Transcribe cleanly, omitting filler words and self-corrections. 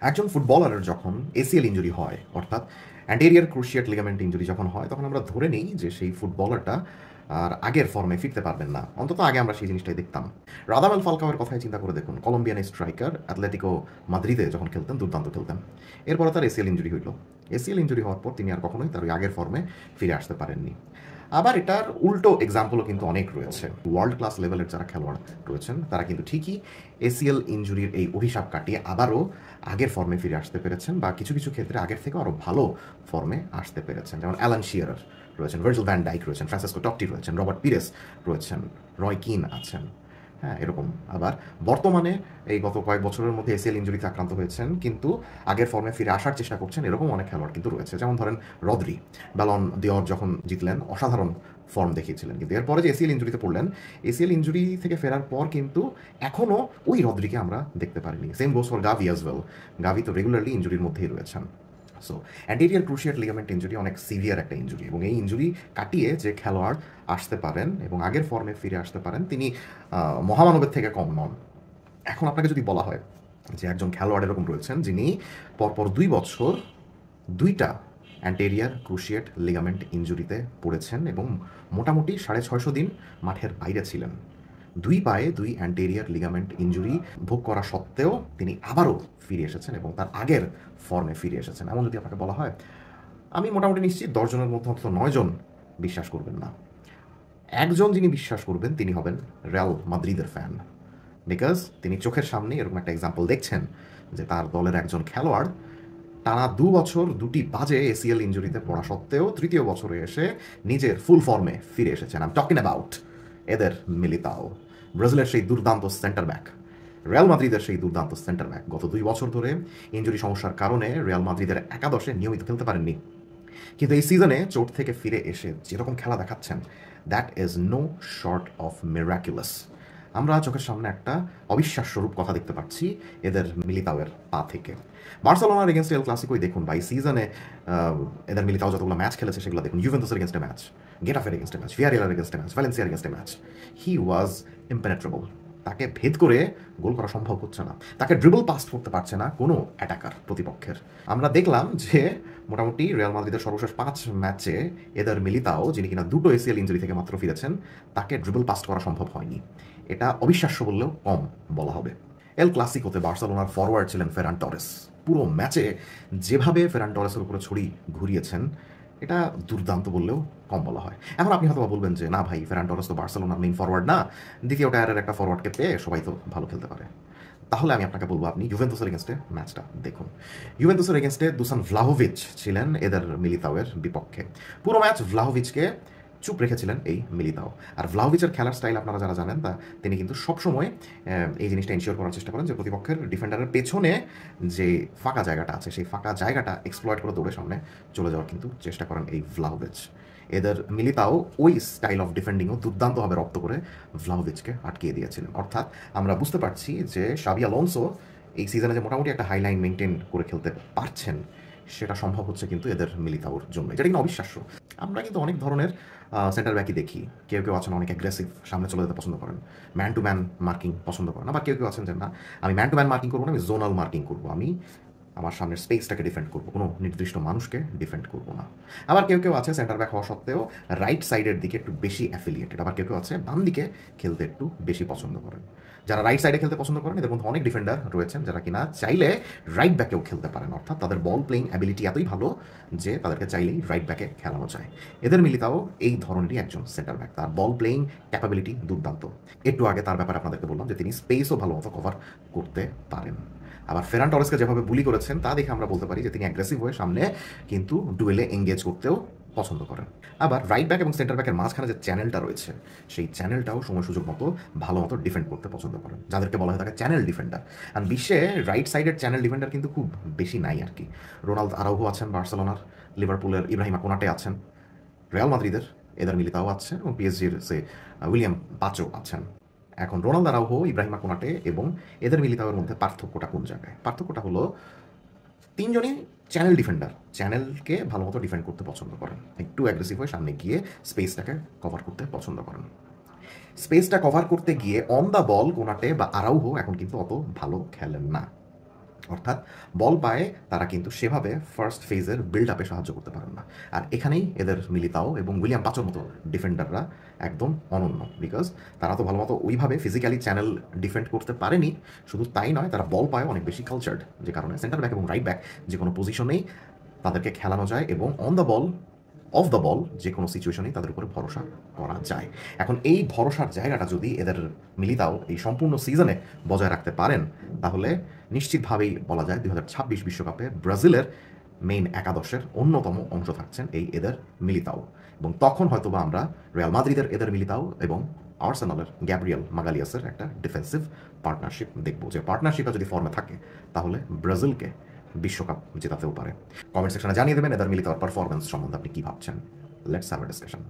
একজন ফুটবলারের যখন ACL injury হয়, অর্থাৎ অ্যান্টেরিয়র ক্রুশিয়েট লিগামেন্ট ইনজুরি যখন হয়, তখন আমরা ধরে নিই যে সেই ফুটবলারটা আর আগের ফর্মে ফিরতে পারবেন না। অন্তত আগে আমরা সেই জিনিসটাই দেখতাম। রাদামেল ফালকাওয়ের কথাই চিন্তা করে দেখুন, কলম্বিয়ান স্ট্রাইকার অ্যাথলেটিকো মাদ্রিদে যখন খেলতেন, দুর্দান্ত খেলতেন। এরপরে তার এসিএল ইনজুরি হইল। এসিএল ইনজুরি হওয়ার পর তিনি আর কখনোই তার ওই আগের ফর্মে ফিরে আসতে পারেননি। আবার এটার উল্টো এক্সাম্পলও কিন্তু অনেক রয়েছে। ওয়ার্ল্ড ক্লাস লেভেলের যারা খেলোয়াড় রয়েছেন তারা কিন্তু ঠিকই এসিএল ইনজুরির এই অভিশাপ কাটিয়ে আবারও আগের ফর্মে ফিরে আসতে পেরেছেন, বা কিছু কিছু ক্ষেত্রে আগের থেকে আরও ভালো ফর্মে আসতে পেরেছেন। যেমন অ্যালান শিয়ারার রয়েছেন, ভার্জিল ভ্যান ডাইক রয়েছেন, ফ্রান্সিসকো টপ্টি রয়েছেন, রবার্ট পিরেস রয়েছেন, রয় কিন আছেন। হ্যাঁ, এরকম। আবার বর্তমানে এই গত কয়েক বছরের মধ্যে এসিএল ইনজুরিতে আক্রান্ত হয়েছেন কিন্তু আগের ফর্মে ফিরে আসার চেষ্টা করছেন, এরকম অনেক খেলোয়াড় কিন্তু রয়েছে। যেমন ধরেন রদ্রি, ব্যালন দিওর যখন জিতলেন অসাধারণ ফর্ম দেখিয়েছিলেন, কিন্তু এরপরে যে এসিএল ইনজুরিতে পড়লেন, এসিএল ইনজুরি থেকে ফেরার পর কিন্তু এখনও ওই রদ্রিকে আমরা দেখতে পারিনি। সেম গোস ফর গাভি অ্যাজ ওয়েল। গাভি তো রেগুলারলি ইনজুরির মধ্যেই রয়েছেন। So anterior cruciate ligament injury অনেক সিভিয়ার একটা ইনজুরি, এবং এই ইনজুরি কাটিয়ে যে খেলোয়াড় আসতে পারেন এবং আগের ফর্মে ফিরে আসতে পারেন তিনি মহামানবের থেকে কম নন। এখন আপনাকে যদি বলা হয় যে একজন খেলোয়াড় এরকম রয়েছেন যিনি পরপর 2 বছর 2টা অ্যান্টেরিয়ার ক্রুশিয়েট লিগামেন্ট ইনজুরিতে পড়েছেন এবং মোটামুটি 650 দিন মাঠের বাইরে ছিলেন, 2 পায়ে 2 অ্যান্টেরিয়ার লিগামেন্ট ইনজুরি ভোগ করা সত্ত্বেও তিনি আবারও ফিরে এসেছেন এবং তার আগের ফর্মে ফিরে এসেছেন। এমন যদি আপনাকে বলা হয়, আমি মোটামুটি নিশ্চিত 10 জনের মধ্যে অন্তত 9 জন বিশ্বাস করবেন না। একজন যিনি বিশ্বাস করবেন তিনি হবেন রিয়াল মাদ্রিদের ফ্যান, বিকজ তিনি চোখের সামনে এরকম একটা এক্সাম্পল দেখছেন যে তার দলের একজন খেলোয়াড় টানা 2 বছর 2টি বাজে এসিএল ইনজুরিতে পড়া সত্ত্বেও তৃতীয় বছরে এসে নিজের ফুল ফর্মে ফিরে এসেছেন। আই এম টকিং অ্যাবাউট এদের মিলিতাও, ব্রাজিলের সেই দুর্দান্ত সেন্টার ব্যাক, রিয়াল মাদ্রিদের সেই দুর্দান্ত সেন্টার ব্যাক। গত 2 বছর ধরে ইনজুরি সমস্যার কারণে রিয়াল মাদ্রিদের একাদশে নিয়মিত খেলতে পারেননি, কিন্তু এই সিজনে চোট থেকে ফিরে এসে যেরকম খেলা দেখাচ্ছেন, that is no short of miraculous. আমরা চোখের সামনে একটা অবিশ্বাস্য রূপ কথা দেখতে পাচ্ছি এদের মিলিতাওয়ের পা থেকে। বার্সেলোনার এগেনস্ট এল ক্লাসিকোই দেখুন, বা এই সিজনে এদের মিলিতাও যতগুলো ম্যাচ খেলেছে সেগুলো দেখুন। ইউভেন্টাসের এগেনস্টে ম্যাচ, গেটাফের এগেনস্টে ম্যাচ, ভিয়ারিয়ালের এগেনস্টে ম্যাচ, ভ্যালেন্সিয়ার এগেনস্টে ম্যাচ, হি ওয়াজ ইম্পেনেট্রেবল। তাকে ভেদ করে গোল করা সম্ভব হচ্ছে না, তাকে ড্রিবল পাস করতে পারছে না কোনো অ্যাটাকার প্রতিপক্ষের। আমরা দেখলাম যে মোটামুটি রিয়াল মাদ্রিদের সর্বশেষ 5 ম্যাচে এদের মিলিতাও, যিনি কিনা 2টো এসিএল ইনজুরি থেকে মাত্র ফিরেছেন, তাকে ড্রিবল পাস করা সম্ভব হয়নি। এটা অবিশ্বাস্য বললেও কম বলা হবে। এল ক্লাসিকোতে বার্সেলোনার ফরওয়ার্ড ছিলেন ফেরান টরেস। পুরো ম্যাচে যেভাবে ফেরান টরেসের উপরে ছড়ি ঘুরিয়েছেন, এটা দুর্দান্ত বললেও কম বলা হয়। এখন আপনি হয়তো বলবেন যে না ভাই, ফেরান টরেস তো বার্সেলোনার মেইন ফরওয়ার্ড না, দ্বিতীয় টায়ারের একটা ফরওয়ার্ডকে পেয়ে সবাই তো ভালো খেলতে পারে। তাহলে আমি আপনাকে বলবো আপনি ইউভেন্তুসের এগেনস্টে ম্যাচটা দেখুন। ইউভেন্তুসের এগেনস্টে দুসান ভ্লাহোভিচ ছিলেন এদের মিলিতাওয়ের বিপক্ষে। পুরো ম্যাচ ভ্লাহোভিচকে চুপ রেখেছিলেন এই মিলিতাও। আর ভ্লাহোভিচের খেলার স্টাইল আপনারা যারা জানেন, তা তিনি কিন্তু সবসময় এই জিনিসটা এনশিওর করার চেষ্টা করেন যে প্রতিপক্ষের ডিফেন্ডারের পেছনে যে ফাঁকা জায়গাটা আছে সেই ফাঁকা জায়গাটা এক্সপ্লয়েট করে দৌড়ে সামনে চলে যাওয়ার কিন্তু চেষ্টা করেন এই ভ্লাহোভিচ। এদের মিলিতাও ওই স্টাইল অফ ডিফেন্ডিংও দুর্দান্তভাবে রপ্ত করে ভ্লাহোভিচকে আটকিয়ে দিয়েছিলেন। অর্থাৎ আমরা বুঝতে পারছি যে শাবি আলোনসো এই সিজনে যে মোটামুটি একটা হাই লাইন মেনটেন করে খেলতে পারছেন, সেটা সম্ভব হচ্ছে কিন্তু এদের মিলিতাওর জন্য, যেটা কিন্তু অবিশ্বাস্য। আমরা কিন্তু অনেক ধরনের সেন্টার ব্যাকই দেখি। কেউ কেউ আছেন অনেক অ্যাগ্রেসিভ, সামনে চলে যেতে পছন্দ করেন, ম্যান টু ম্যান মার্কিং পছন্দ করেন। আবার কেউ কেউ আছেন যে না, আমি ম্যান টু ম্যান মার্কিং করবো না, আমি জোনাল মার্কিং করবো, আমি আমার সামনের স্পেসটাকে ডিফেন্ড করবো, কোনো নির্দিষ্ট মানুষকে ডিফেন্ড করবো না। আবার কেউ কেউ আছে সেন্টার ব্যাক হওয়া সত্ত্বেও রাইট সাইডের দিকে একটু বেশি অ্যাফিলিয়েটেড। আবার কেউ কেউ আছে বাম দিকে খেলতে একটু বেশি পছন্দ করেন। যারা রাইট সাইডে খেলতে পছন্দ করেন এদের মধ্যে অনেক ডিফেন্ডার রয়েছেন যারা কিনা চাইলে রাইট ব্যাকেও খেলতে পারেন, অর্থাৎ তাদের বল প্লেইং অ্যাবিলিটি এতই ভালো যে তাদেরকে চাইলেই রাইট ব্যাকে খেলানো যায়। এদের মিলিতাও এই ধরনেরই একজন সেন্টার ব্যাক, তার বল প্লেইং ক্যাপাবিলিটি দুর্দান্ত। একটু আগে তার ব্যাপারে আপনাদেরকে বললাম যে তিনি স্পেসও ভালো মতো কভার করতে পারেন। আবার ফেরান টরেসকে যেভাবে বুলি করেছেন তা দেখে আমরা বলতে পারি যে তিনি অ্যাগ্রেসিভ হয়ে সামনে কিন্তু ডুয়েলে এঙ্গেজ করতেও পছন্দ করেন। আবার রাইট ব্যাক এবং সেন্টার ব্যাকের মাঝখানে যে চ্যানেলটা রয়েছে সেই চ্যানেলটাও সময় সুযোগ মতো ভালো মতো ডিফেন্ড করতে পছন্দ করেন, যাদেরকে বলা হয় তাকে চ্যানেল ডিফেন্ডার। আর বিশ্বে রাইট সাইডের চ্যানেল ডিফেন্ডার কিন্তু খুব বেশি নাই আর কি। রোনাল্ড আরাউহো আছেন বার্সেলোনার, লিভারপুলের ইব্রাহিমা কোনাটে আছেন, রিয়াল মাদ্রিদের এদের মিলিতাও আছে, এবং পিএসজির সে উইলিয়াম পাচো আছেন। এখন রোনাল্ড আরাউহো, ইব্রাহিমা কোনাটে এবং এদের মিলিতাওয়ের মধ্যে পার্থক্যটা কোন জায়গায়? পার্থক্যটা হলো তিনজনই চ্যানেল ডিফেন্ডার, চ্যানেলকে ভালো মতো ডিফেন্ড করতে পছন্দ করেন, একটু অ্যাগ্রেসিভ হয়ে সামনে গিয়ে স্পেসটাকে কভার করতে পছন্দ করেন। স্পেসটা কভার করতে গিয়ে অন দ্য বল কোনাটে বা আরাউহো এখন কিন্তু অত ভালো খেলেন না। অর্থাৎ বল পায়ে তারা কিন্তু সেভাবে ফার্স্ট ফেজের বিল্ড আপে সাহায্য করতে পারেন না। আর এখানেই এদের মিলিতাও এবং উইলিয়াম পাচোর মতো ডিফেন্ডাররা একদম অনন্য, বিকজ তারা তো ভালো মতো ওইভাবে ফিজিক্যালি চ্যানেল ডিফেন্ড করতে পারেনি। শুধু তাই নয়, তারা বল পায়ে অনেক বেশি কালচার্ড, যে কারণে সেন্টার ব্যাক এবং রাইট ব্যাক যে কোনো পজিশনেই তাদেরকে খেলানো যায় এবং on the ball, of the ball যে কোনো সিচুয়েশনেই তাদের উপরে ভরসা করা যায়। এখন এই ভরসার জায়গাটা যদি এদের মিলিতাও এই সম্পূর্ণ সিজনে বজায় রাখতে পারেন, তাহলে নিশ্চিতভাবেই বলা যায় 2026 বিশ্বকাপে ব্রাজিলের মেইন একাদশের অন্যতম অংশ থাকছেন এই এদের মিলিতাও। এবং তখন হয়তোবা আমরা রিয়াল মাদ্রিদের এদের মিলিতাও এবং আর্সেনালের গ্যাব্রিয়েল মাগালিয়াসের একটা ডিফেন্সিভ পার্টনারশিপ দেখব, যে পার্টনারশিপটা যদি ফর্মে থাকে তাহলে ব্রাজিলকে বিশ্বকাপ জেতাতেও পারে। কমেন্ট সেকশনে জানিয়ে দেবেন এদের মিলিত পারফরমেন্স সম্বন্ধে আপনি কি ভাবছেন। Let's have a discussion.